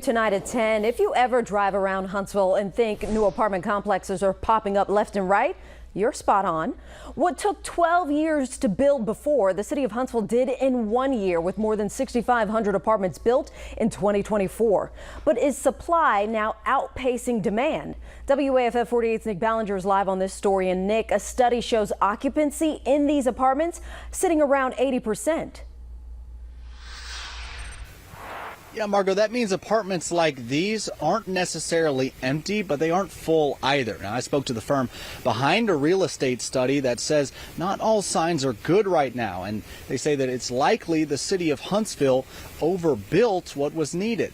Tonight at 10, if you ever drive around Huntsville and think new apartment complexes are popping up left and right, you're spot on. What took 12 years to build before, the city of Huntsville did in 1 year with more than 6,500 apartments built in 2024. But is supply now outpacing demand? WAFF 48's Nick Ballinger is live on this story. And Nick, a study shows occupancy in these apartments sitting around 80%. Yeah, Margot, that means apartments like these aren't necessarily empty, but they aren't full either. Now, I spoke to the firm behind a real estate study that says not all signs are good right now, and they say that it's likely the city of Huntsville overbuilt what was needed.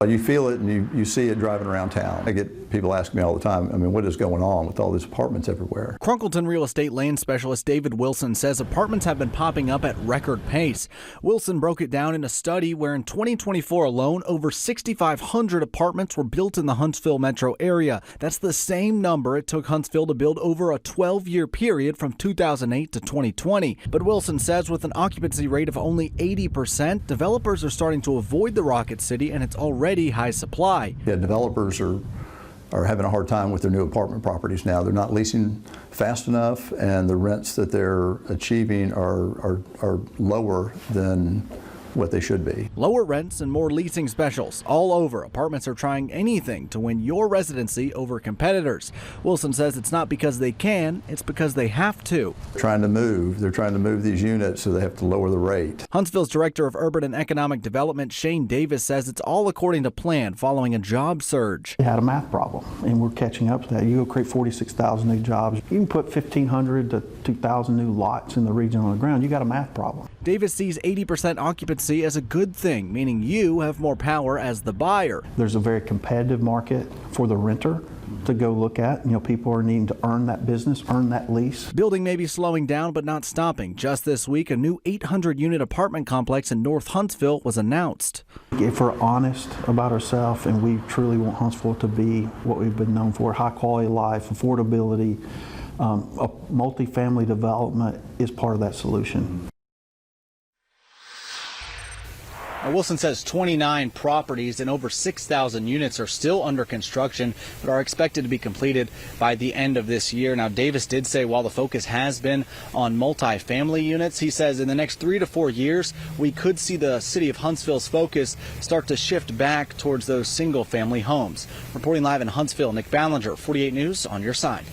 You feel it and you see it driving around town. I get people asking me all the time, I mean, what is going on with all these apartments everywhere? Crunkleton real estate land specialist David Wilson says apartments have been popping up at record pace. Wilson broke it down in a study where in 2024 alone, over 6,500 apartments were built in the Huntsville metro area. That's the same number it took Huntsville to build over a 12-year period from 2008 to 2020. But Wilson says with an occupancy rate of only 80%, developers are starting to avoid the Rocket City and it's already high supply. Yeah, developers are having a hard time with their new apartment properties now. They're not leasing fast enough, and the rents that they're achieving are lower than what they should be. Lower rents and more leasing specials all over. Apartments are trying anything to win your residency over competitors. Wilson says it's not because they can, it's because they have to. They're trying to move these units, so they have to lower the rate. Huntsville's Director of Urban and Economic Development, Shane Davis, says it's all according to plan following a job surge. We had a math problem, and we're catching up to that. You go create 46,000 new jobs. You can put 1,500 to 2,000 new lots in the region on the ground. You got a math problem. Davis sees 80% occupancy as a good thing, meaning you have more power as the buyer. There's a very competitive market for the renter to go look at. You know, people are needing to earn that business, earn that lease. Building may be slowing down, but not stopping. Just this week, a new 800-unit apartment complex in North Huntsville was announced. If we're honest about ourselves and we truly want Huntsville to be what we've been known for, high quality of life, affordability, a multifamily development is part of that solution. Wilson says 29 properties and over 6,000 units are still under construction, but are expected to be completed by the end of this year. Now, Davis did say while the focus has been on multifamily units, he says in the next 3 to 4 years, we could see the city of Huntsville's focus start to shift back towards those single-family homes. Reporting live in Huntsville, Nick Ballinger, 48 News, on your side.